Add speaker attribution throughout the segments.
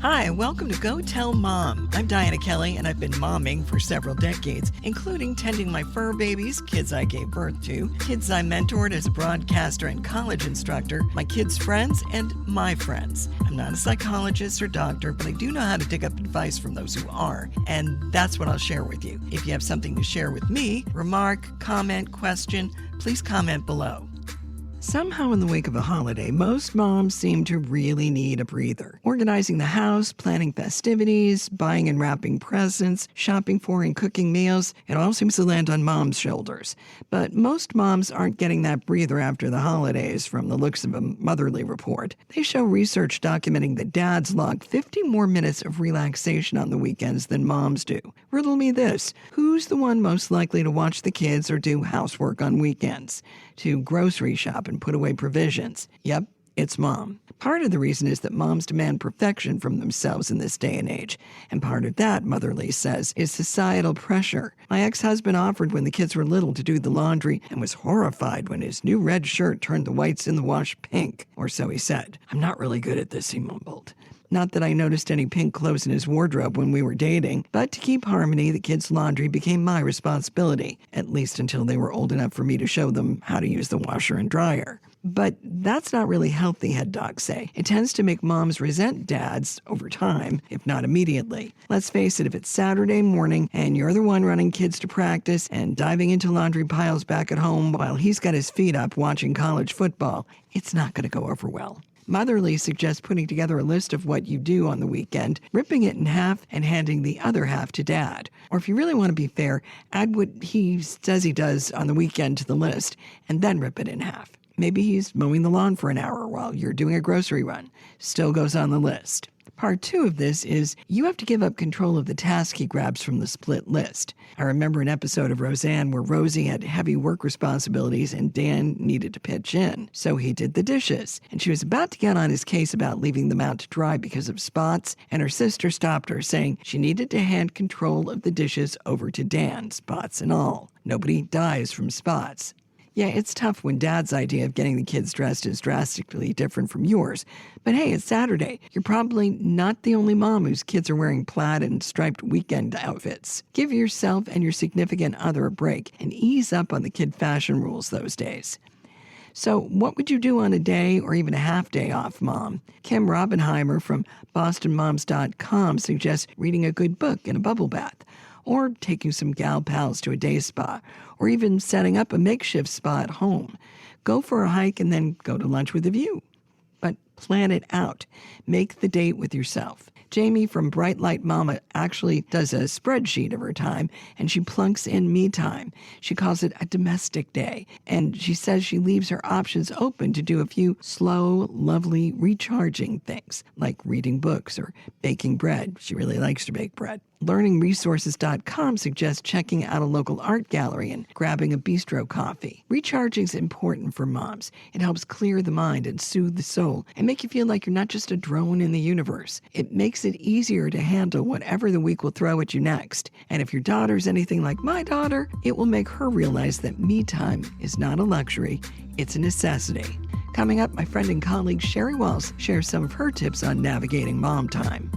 Speaker 1: Hi, welcome to Go Tell Mom. I'm Dianna Kelly, and I've been momming for several decades, including tending my fur babies, kids I gave birth to, kids I mentored as a broadcaster and college instructor, my kids' friends, and my friends. I'm not a psychologist or doctor, but I do know how to dig up advice from those who are, and that's what I'll share with you. If you have something to share with me, remark, comment, question, please comment below. Somehow in the wake of a holiday, most moms seem to really need a breather. Organizing the house, planning festivities, buying and wrapping presents, shopping for and cooking meals, it all seems to land on mom's shoulders. But most moms aren't getting that breather after the holidays from the looks of a Motherly report. They show research documenting that dads log 50 more minutes of relaxation on the weekends than moms do. Riddle me this, who's the one most likely to watch the kids or do housework on weekends? To grocery shop and put away provisions? Yep, it's mom. Part of the reason is that moms demand perfection from themselves in this day and age. And part of that, Motherly says, is societal pressure. My ex-husband offered when the kids were little to do the laundry and was horrified when his new red shirt turned the whites in the wash pink. Or so he said. I'm not really good at this, he mumbled. Not that I noticed any pink clothes in his wardrobe when we were dating, but to keep harmony, the kids' laundry became my responsibility, at least until they were old enough for me to show them how to use the washer and dryer. But that's not really healthy, head docs say. It tends to make moms resent dads over time, if not immediately. Let's face it, if it's Saturday morning and you're the one running kids to practice and diving into laundry piles back at home while he's got his feet up watching college football, it's not going to go over well. Motherly suggests putting together a list of what you do on the weekend, ripping it in half, and handing the other half to dad. Or if you really want to be fair, add what he says he does on the weekend to the list, and then rip it in half. Maybe he's mowing the lawn for an hour while you're doing a grocery run. Still goes on the list. Part 2 of this is you have to give up control of the task he grabs from the split list. I remember an episode of Roseanne where Rosie had heavy work responsibilities and Dan needed to pitch in. So he did the dishes. And she was about to get on his case about leaving them out to dry because of spots, and her sister stopped her, saying she needed to hand control of the dishes over to Dan, spots and all. Nobody dies from spots. Yeah, it's tough when dad's idea of getting the kids dressed is drastically different from yours. But hey, it's Saturday. You're probably not the only mom whose kids are wearing plaid and striped weekend outfits. Give yourself and your significant other a break and ease up on the kid fashion rules those days. So what would you do on a day or even a half day off, Mom? Kim Robbenheimer from BostonMoms.com suggests reading a good book in a bubble bath, or taking some gal pals to a day spa, or even setting up a makeshift spa at home. Go for a hike and then go to lunch with a view. But plan it out. Make the date with yourself. Jamie from Bright Light Mama actually does a spreadsheet of her time, and she plunks in me time. She calls it a domestic day, and she says she leaves her options open to do a few slow, lovely, recharging things, like reading books or baking bread. She really likes to bake bread. LearningResources.com suggests checking out a local art gallery and grabbing a bistro coffee. Recharging is important for moms. It helps clear the mind and soothe the soul and make you feel like you're not just a drone in the universe. It makes it easier to handle whatever the week will throw at you next. And if your daughter's anything like my daughter, it will make her realize that me time is not a luxury, it's a necessity. Coming up, my friend and colleague Sheri Waltz shares some of her tips on navigating mom time.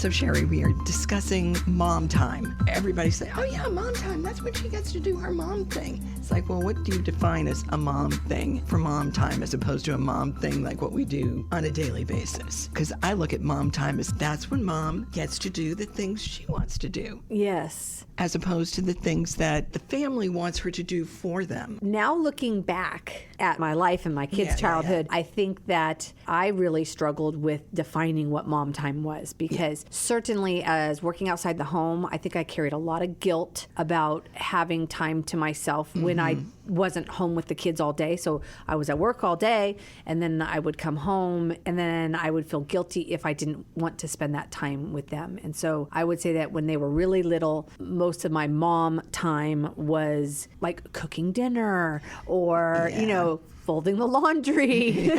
Speaker 1: So, Sheri, we are discussing mom time. Everybody say, oh yeah, mom time, that's when she gets to do her mom thing. It's like, well, what do you define as a mom thing for mom time as opposed to a mom thing like what we do on a daily basis? Because I look at mom time as that's when mom gets to do the things she wants to do.
Speaker 2: Yes.
Speaker 1: As opposed to the things that the family wants her to do for them.
Speaker 2: Now looking back at my life and my kids' childhood, I think that I really struggled with defining what mom time was because certainly as working outside the home, I think I carried a lot of guilt about having time to myself when I wasn't home with the kids all day. So I was at work all day and then I would come home and then I would feel guilty if I didn't want to spend that time with them. And so I would say that when they were really little, most of my mom time was like cooking dinner or, folding the laundry,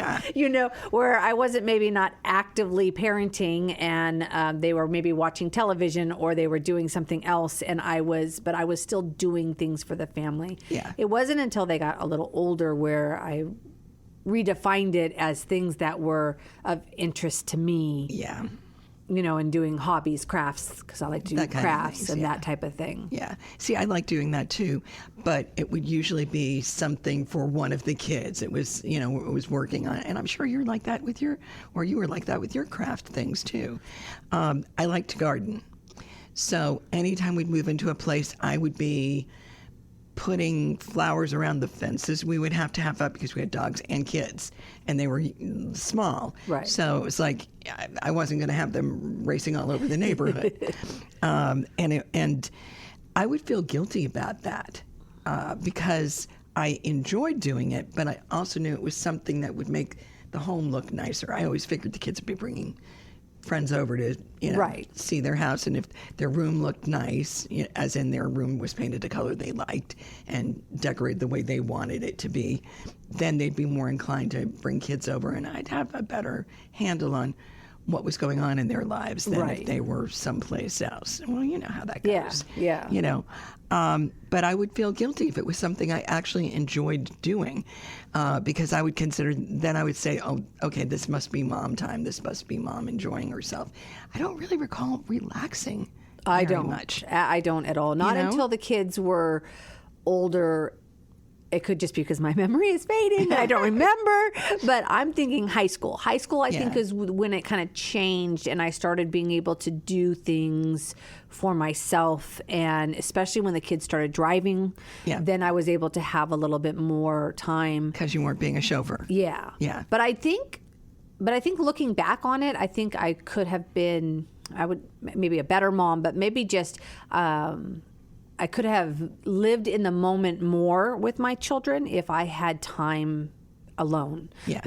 Speaker 2: where I wasn't maybe not actively parenting and they were maybe watching television or they were doing something else but I was still doing things for the family.
Speaker 1: Yeah.
Speaker 2: It wasn't until they got a little older where I redefined it as things that were of interest to me.
Speaker 1: Yeah.
Speaker 2: And doing hobbies, crafts, because I like to do crafts and that type of thing.
Speaker 1: Yeah. See, I like doing that too, but it would usually be something for one of the kids. It was, it was working on it. And I'm sure you're like that with you were like that with your craft things too. I like to garden. So anytime we'd move into a place, I would be putting flowers around the fences we would have to have up because we had dogs and kids, and they were small.
Speaker 2: Right.
Speaker 1: So it was like I wasn't going to have them racing all over the neighborhood. And I would feel guilty about that because I enjoyed doing it, but I also knew it was something that would make the home look nicer. I always figured the kids would be bringing friends over to see their house, and if their room looked nice, as in their room was painted a color they liked and decorated the way they wanted it to be, then they'd be more inclined to bring kids over, and I'd have a better handle on what was going on in their lives than if they were someplace else. Well, you know how that goes.
Speaker 2: Yeah.
Speaker 1: But I would feel guilty if it was something I actually enjoyed doing, because I would consider, then I would say, oh, okay, this must be mom time. This must be mom enjoying herself. I don't really recall relaxing very much.
Speaker 2: I don't at all. Not until the kids were older. It could just be because my memory is fading. I don't remember. But I'm thinking high school. High school, I think, is when it kind of changed and I started being able to do things for myself. And especially when the kids started driving, then I was able to have a little bit more time.
Speaker 1: Because you weren't being a chauffeur.
Speaker 2: Yeah. But I think looking back on it, I think I could have been, maybe a better mom, but maybe just... I could have lived in the moment more with my children if I had time alone.
Speaker 1: Yeah.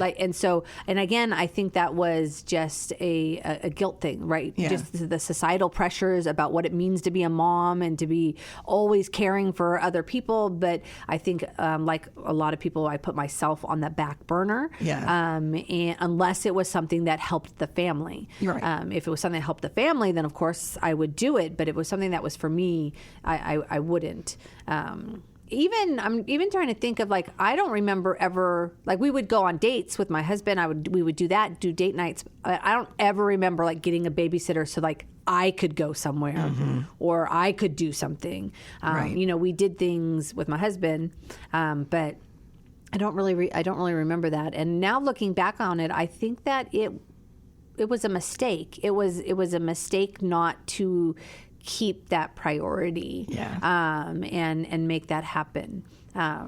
Speaker 2: And again, I think that was just a guilt thing, right?
Speaker 1: Yeah.
Speaker 2: Just the societal pressures about what it means to be a mom and to be always caring for other people. But I think, like a lot of people, I put myself on the back burner.
Speaker 1: Yeah.
Speaker 2: And unless it was something that helped the family.
Speaker 1: Right.
Speaker 2: If it was something that helped the family, then of course I would do it. But if it was something that was for me, I wouldn't. I'm even trying to think of, like, I don't remember ever, like, we would go on dates with my husband. We would do date nights. I don't ever remember, like, getting a babysitter so, like, I could go somewhere or I could do something.
Speaker 1: Right.
Speaker 2: We did things with my husband, but I don't really remember that. And now looking back on it, I think that it was a mistake. It was a mistake not to keep that priority, and make that happen.
Speaker 1: I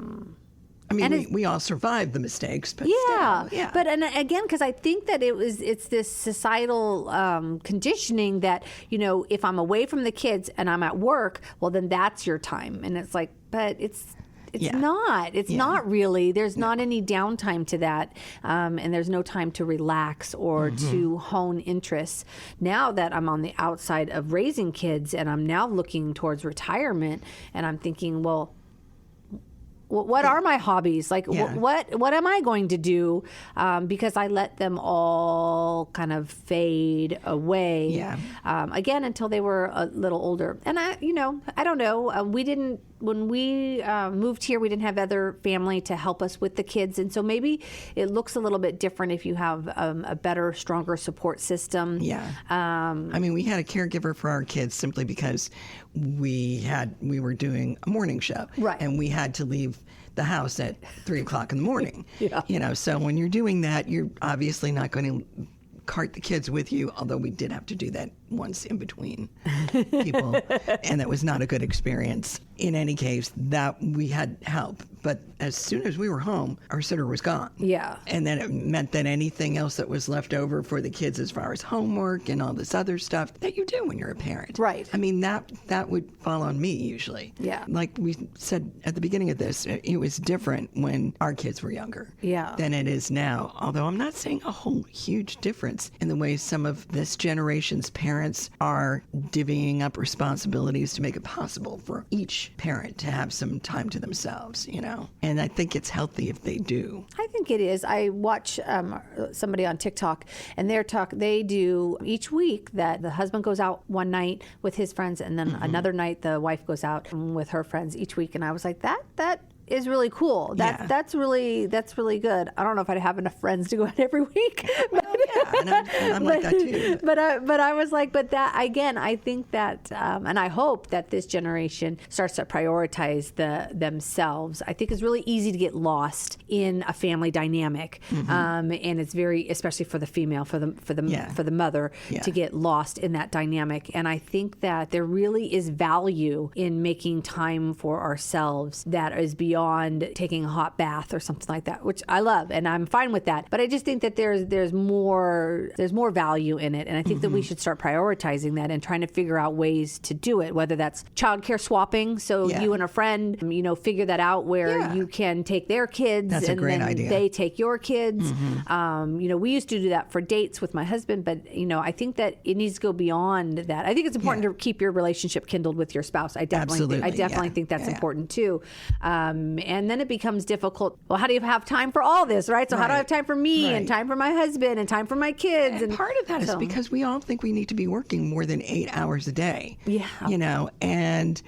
Speaker 1: mean, we all survived the mistakes, but still, yeah.
Speaker 2: But again, because I think that it's this societal conditioning that, if I'm away from the kids and I'm at work, well, then that's your time, and it's like, but it's not. It's not really. There's not any downtime to that, and there's no time to relax or to hone interests. Now that I'm on the outside of raising kids and I'm now looking towards retirement, and I'm thinking, well, what are my hobbies? Like, what am I going to do? Because I let them all kind of fade away.
Speaker 1: Yeah.
Speaker 2: Again, until they were a little older. And I don't know. When we moved here, we didn't have other family to help us with the kids. And so maybe it looks a little bit different if you have a better, stronger support system.
Speaker 1: Yeah. I mean, we had a caregiver for our kids simply because we were doing a morning show.
Speaker 2: Right.
Speaker 1: And we had to leave the house at 3:00 in the morning.
Speaker 2: Yeah.
Speaker 1: So when you're doing that, you're obviously not going to cart the kids with you, although we did have to do that once in between people, and that was not a good experience. In any case, that we had help, but as soon as we were home, our sitter was gone.
Speaker 2: Yeah.
Speaker 1: And then it meant that anything else that was left over for the kids as far as homework and all this other stuff that you do when you're a parent.
Speaker 2: Right.
Speaker 1: I mean, that would fall on me usually.
Speaker 2: Yeah.
Speaker 1: Like we said at the beginning of this, it was different when our kids were younger than it is now. Although I'm not saying a whole huge difference in the way some of this generation's parents are divvying up responsibilities to make it possible for each parent to have some time to themselves, And I think it's healthy if they do.
Speaker 2: I think it is. I watch somebody on TikTok, and they do each week that the husband goes out one night with his friends, and then another night the wife goes out with her friends each week. And I was like, that is really cool. That's really good. I don't know if I'd have enough friends to go out every week.
Speaker 1: And I'm like that too.
Speaker 2: But I was like, but that again, I think that, and I hope that this generation starts to prioritize themselves. I think it's really easy to get lost in a family dynamic, and it's very, especially for the female, for the mother, to get lost in that dynamic. And I think that there really is value in making time for ourselves that is beyond taking a hot bath or something like that, which I love, and I'm fine with that. But I just think that there's more value in it, and I think that we should start prioritizing that and trying to figure out ways to do it, whether that's childcare swapping, so you and a friend, figure that out where you can take their kids.
Speaker 1: That's
Speaker 2: and
Speaker 1: a great
Speaker 2: then
Speaker 1: idea.
Speaker 2: They take your kids. We used to do that for dates with my husband, but I think that it needs to go beyond that. I think it's important to keep your relationship kindled with your spouse. I definitely think that's important too. And then it becomes difficult. Well, how do you have time for all this, right? So how do I have time for me and time for my husband and time for my kids?
Speaker 1: And part of that is because we all think we need to be working more than 8 hours a day.
Speaker 2: Yeah.
Speaker 1: And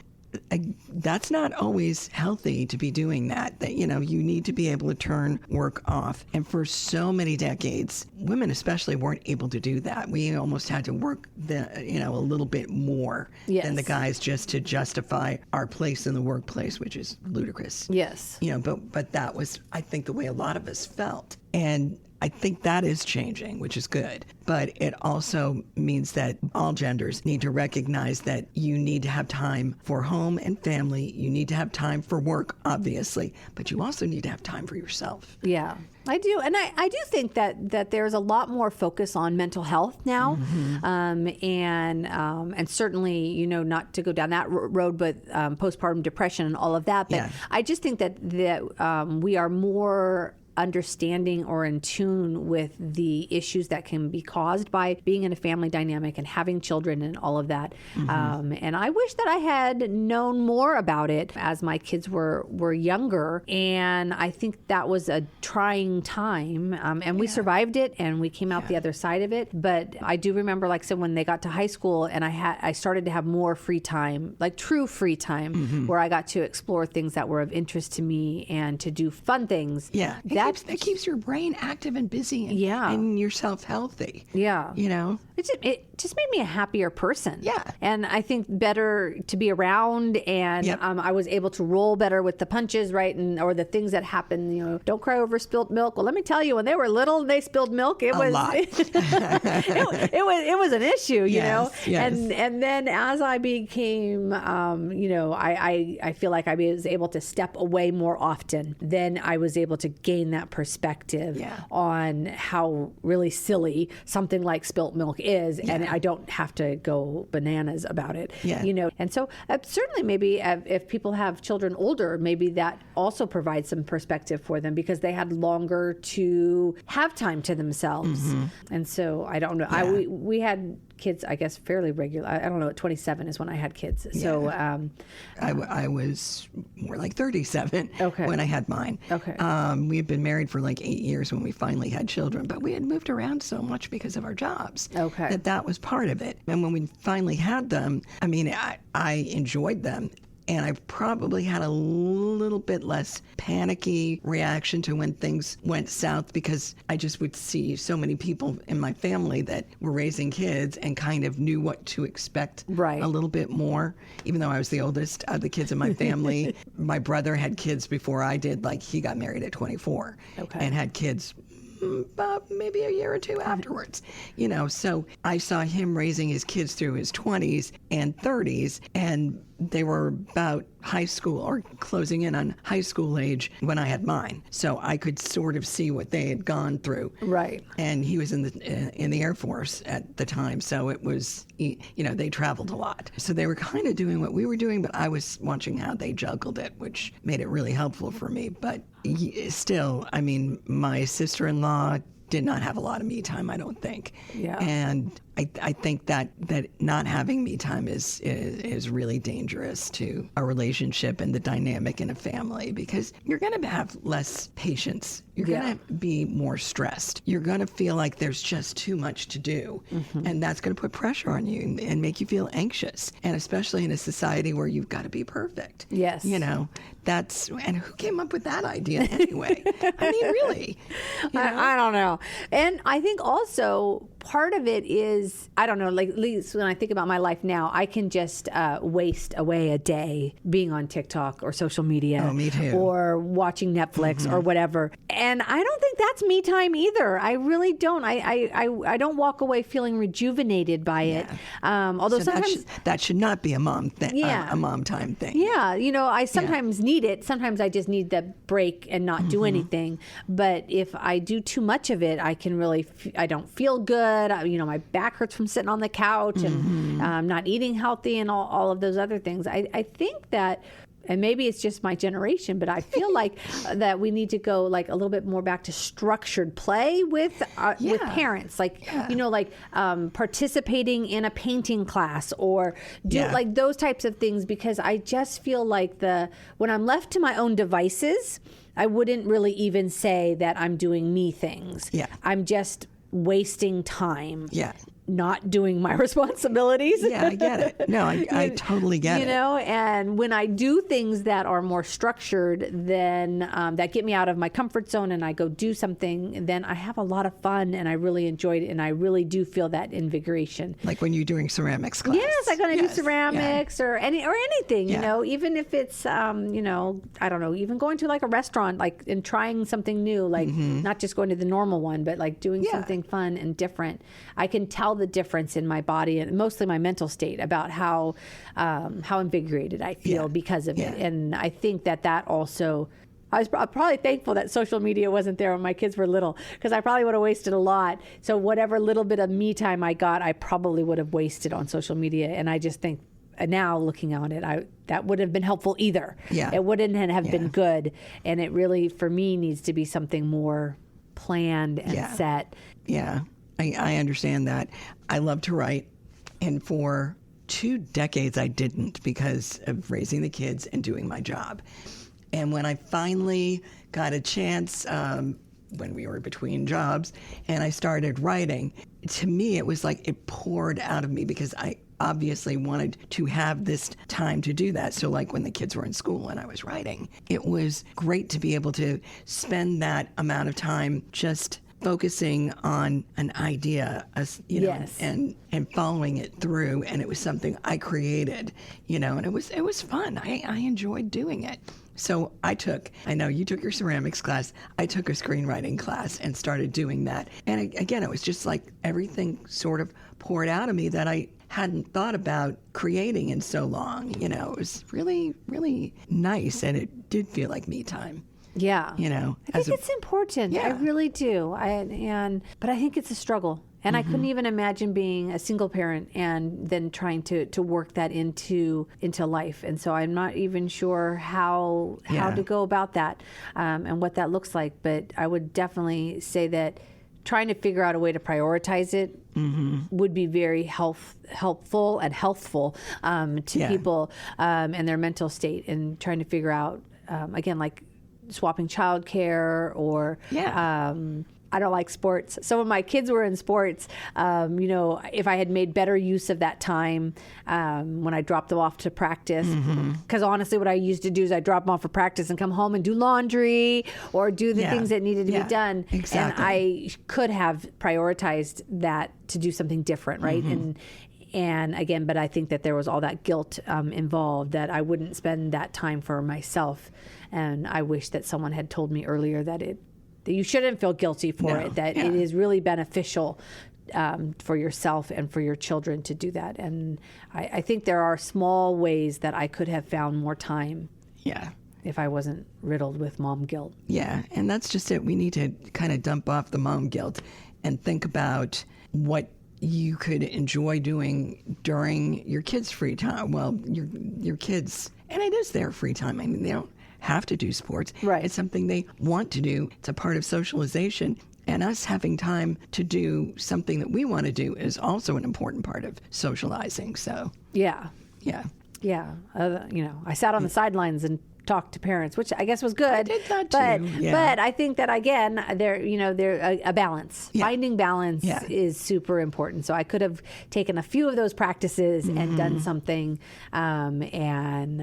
Speaker 1: that's not always healthy to be doing that. That you need to be able to turn work off. And for so many decades, women especially weren't able to do that. We almost had to work a little bit more than the guys just to justify our place in the workplace, which is ludicrous.
Speaker 2: Yes.
Speaker 1: But that was, I think, the way a lot of us felt. And I think that is changing, which is good. But it also means that all genders need to recognize that you need to have time for home and family. You need to have time for work, obviously, but you also need to have time for yourself.
Speaker 2: Yeah, I do. And I do think that there's a lot more focus on mental health now. And certainly, not to go down that road, but postpartum depression and all of that. But I just think that we are more understanding or in tune with the issues that can be caused by being in a family dynamic and having children and all of that. And I wish that I had known more about it as my kids were younger. And I think that was a trying time. And we survived it and we came out the other side of it. But I do remember, like I said, when they got to high school and I started to have more free time, like true free time, where I got to explore things that were of interest to me and to do fun things.
Speaker 1: Yeah. It keeps your brain active and busy and yourself healthy.
Speaker 2: Yeah. It just made me a happier person.
Speaker 1: Yeah.
Speaker 2: And I think better to be around, and I was able to roll better with the punches, right? Or the things that happen, don't cry over spilt milk. Well, let me tell you, when they were little and they spilled milk, it was it was an issue, you know?
Speaker 1: Yes.
Speaker 2: And then as I became, I feel like I was able to step away more often. Then I was able to gain that perspective on how really silly something like spilt milk is, and I don't have to go bananas about it. And so certainly maybe if people have children older, maybe that also provides some perspective for them because they had longer to have time to themselves. And so I don't know. We had kids, I guess, fairly regular. I don't know, at 27 is when I had kids. So
Speaker 1: I was more like 37 when I had mine. We had been married for like 8 years when we finally had children, but we had moved around so much because of our jobs that was part of it. And when we finally had them, I mean, I enjoyed them. And I probably had a little bit less panicky reaction to when things went south because I just would see so many people in my family that were raising kids and kind of knew what to expect a little bit more. Even though I was the oldest of the kids in my family, my brother had kids before I did. Like, he got married at 24 and had kids about maybe a year or two afterwards, so I saw him raising his kids through his 20s and 30s, and they were about high school or closing in on high school age when I had mine. So I could sort of see what they had gone through. Right. And he was in the Air Force at the time. So it was, they traveled a lot. So they were kind of doing what we were doing, but I was watching how they juggled it, which made it really helpful for me. But still, I mean, my sister-in-law did not have a lot of me time, I don't think. And I think that not having me time is really dangerous to a relationship and the dynamic in a family because you're going to have less patience You're going to be more stressed. You're going to feel like there's just too much to do. And that's going to put pressure on you and make you feel anxious. And especially in a society where you've got to be perfect.
Speaker 2: Yes.
Speaker 1: You know, and who came up with that idea anyway? I mean, really. You know?
Speaker 2: I don't know. And I think also part of it is, I don't know, like at least when I think about my life now, I can just waste away a day being on TikTok or social media.
Speaker 1: Oh, me too.
Speaker 2: Or watching Netflix or whatever. And I don't think that's me time either. I really don't. I don't walk away feeling rejuvenated by it. Although
Speaker 1: So
Speaker 2: sometimes
Speaker 1: that should not be a mom thing, a mom time thing.
Speaker 2: yeah, you know, I sometimes need it. Sometimes I just need the break and not do anything. But if I do too much of it, I can really, I don't feel good. You know, my back hurts from sitting on the couch and not eating healthy and all of those other things. I think that, and maybe it's just my generation, but I feel like that we need to go like a little bit more back to structured play with parents, like you know, like participating in a painting class or do like those types of things, because I just feel like when I'm left to my own devices, I wouldn't really even say that I'm doing me things. Yeah, I'm just wasting time. Yeah. Not doing my responsibilities.
Speaker 1: Yeah, I get it. No, I totally get it.
Speaker 2: You know, and when I do things that are more structured, then that get me out of my comfort zone and I go do something, then I have a lot of fun and I really enjoy it and I really do feel that invigoration.
Speaker 1: Like when you're doing ceramics class.
Speaker 2: Yes, I'm going to do ceramics or anything, you know, even if it's, you know, I don't know, even going to like a restaurant, like and trying something new, like not just going to the normal one, but like doing something fun and different. I can tell the difference in my body and mostly my mental state about how invigorated I feel because of it. And I think that also, I was probably thankful that social media wasn't there when my kids were little, because I probably would have wasted a lot. So whatever little bit of me time I got, I probably would have wasted on social media. And I just think now looking on it, that would have been helpful either. Yeah. It wouldn't have been good. And it really, for me, needs to be something more planned and set.
Speaker 1: Yeah. I understand that. I love to write, and for 2 decades I didn't because of raising the kids and doing my job. And when I finally got a chance, when we were between jobs, and I started writing, to me it was like it poured out of me because I obviously wanted to have this time to do that. So like when the kids were in school and I was writing, it was great to be able to spend that amount of time just focusing on an idea, you know, and following it through. And it was something I created, you know, and it was fun. I enjoyed doing it. So I know you took your ceramics class. I took a screenwriting class and started doing that. And again, it was just like everything sort of poured out of me that I hadn't thought about creating in so long. You know, it was really, really nice. And it did feel like me time.
Speaker 2: Yeah.
Speaker 1: You know,
Speaker 2: I think it's important. Yeah. I really do. But I think it's a struggle. And I couldn't even imagine being a single parent and then trying to work that into life. And so I'm not even sure how to go about that and what that looks like. But I would definitely say that trying to figure out a way to prioritize it would be very helpful and healthful to people and their mental state, and trying to figure out, again, like swapping childcare or I don't like sports. So when my kids were in sports, you know, if I had made better use of that time when I dropped them off to practice, because honestly what I used to do is I drop them off for practice and come home and do laundry or do the things that needed to be done. Exactly. And I could have prioritized that to do something different, right? And again, but I think that there was all that guilt involved, that I wouldn't spend that time for myself. And I wish that someone had told me earlier that you shouldn't feel guilty for it, that it is really beneficial for yourself and for your children to do that. And I think there are small ways that I could have found more time. Yeah. If I wasn't riddled with mom guilt. Yeah. And that's just it. We need to kind of dump off the mom guilt and think about what you could enjoy doing during your kids' free time. Well, your kids, and it is their free time. I mean, they don't have to do sports. Right. It's something they want to do. It's a part of socialization. And us having time to do something that we want to do is also an important part of socializing. So, yeah. You know, I sat on the sidelines and talk to parents, which I guess was good.
Speaker 1: I did that
Speaker 2: but,
Speaker 1: too. Yeah.
Speaker 2: But I think that again, they're a balance.
Speaker 1: Yeah.
Speaker 2: Finding balance is super important. So I could have taken a few of those practices and done something, and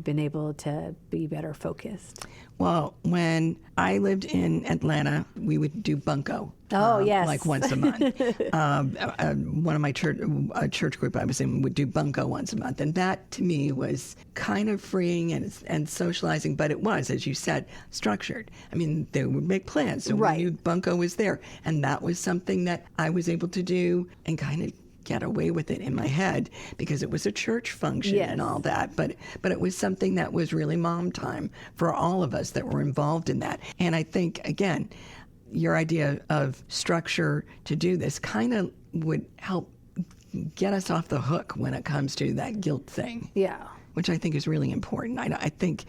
Speaker 2: been able to be better focused.
Speaker 1: Well, when I lived in Atlanta, we would do bunco.
Speaker 2: Oh, yes.
Speaker 1: Like once a month. One of my church group I was in would do bunco once a month. And that, to me, was kind of freeing and socializing. But it was, as you said, structured. I mean, they would make plans. So we knew bunco was there. And that was something that I was able to do and kind of get away with it in my head because it was a church function and all that. But it was something that was really mom time for all of us that were involved in that. And I think, again, your idea of structure to do this kind of would help get us off the hook when it comes to that guilt thing. Yeah. Which I think is really important. I think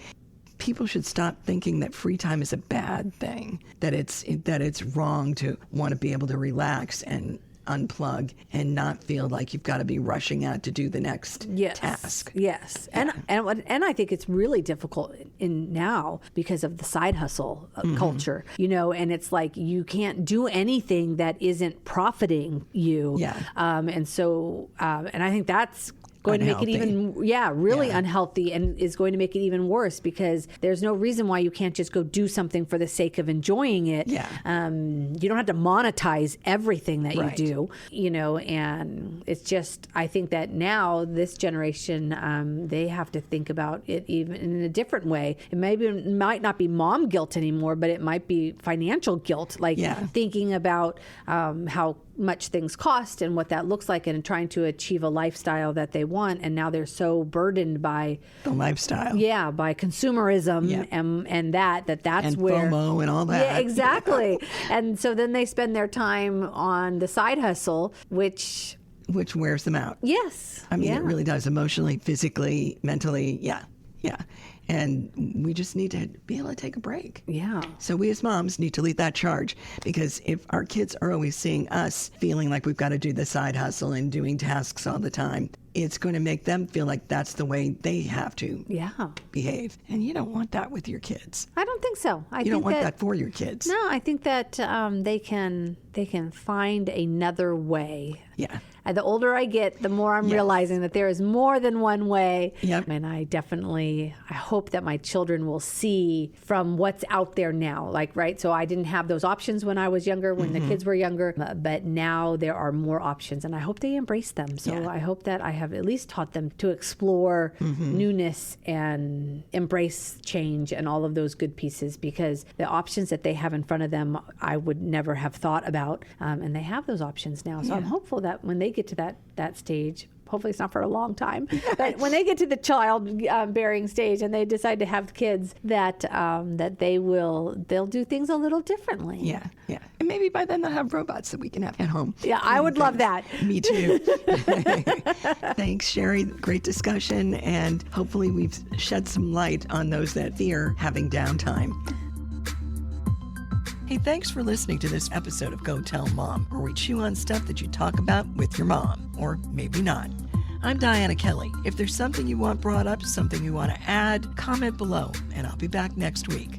Speaker 1: people should stop thinking that free time is a bad thing, that it's wrong to want to be able to relax and unplug and not feel like you've got to be rushing out to do the next task.
Speaker 2: Yes. Yeah. And I think it's really difficult in now because of the side hustle culture, and it's like you can't do anything that isn't profiting you. Yeah. And I think that's going unhealthy. To make it even, really unhealthy, and is going to make it even worse because there's no reason why you can't just go do something for the sake of enjoying it. Yeah. You don't have to monetize everything that you do, and it's just, I think that now this generation, they have to think about it even in a different way. It might not be mom guilt anymore, but it might be financial guilt, like thinking about how much things cost and what that looks like and trying to achieve a lifestyle that they want. And now they're so burdened by
Speaker 1: the lifestyle.
Speaker 2: Yeah, by consumerism and that's
Speaker 1: and
Speaker 2: where
Speaker 1: FOMO and all that.
Speaker 2: Yeah, exactly. And so then they spend their time on the side hustle, which
Speaker 1: wears them out.
Speaker 2: Yes.
Speaker 1: I mean, it really does, emotionally, physically, mentally. Yeah. And we just need to be able to take a break. Yeah. So we as moms need to lead that charge, because if our kids are always seeing us feeling like we've got to do the side hustle and doing tasks all the time, it's going to make them feel like that's the way they have to behave. And you don't want that with your kids.
Speaker 2: I don't think so.
Speaker 1: You don't want that for your kids.
Speaker 2: No, I think that they can find another way.
Speaker 1: Yeah.
Speaker 2: The older I get, the more I'm realizing that there is more than one way.
Speaker 1: Yep.
Speaker 2: And I hope that my children will see from what's out there now. So I didn't have those options when I was younger, when the kids were younger, but now there are more options, and I hope they embrace them. So I hope that I have at least taught them to explore newness and embrace change and all of those good pieces, because the options that they have in front of them, I would never have thought about. And they have those options now. So I'm hopeful that when they get to that stage, hopefully it's not for a long time, but when they get to the child bearing stage and they decide to have kids, that they'll do things a little differently.
Speaker 1: Yeah. And maybe by then they'll have robots that we can have at home.
Speaker 2: Yeah, I would love that.
Speaker 1: Me too. Thanks, Sheri. Great discussion, and hopefully we've shed some light on those that fear having downtime. Hey, thanks for listening to this episode of Go Tell Mom, where we chew on stuff that you talk about with your mom, or maybe not. I'm Dianna Kelly. If there's something you want brought up, something you want to add, comment below, and I'll be back next week.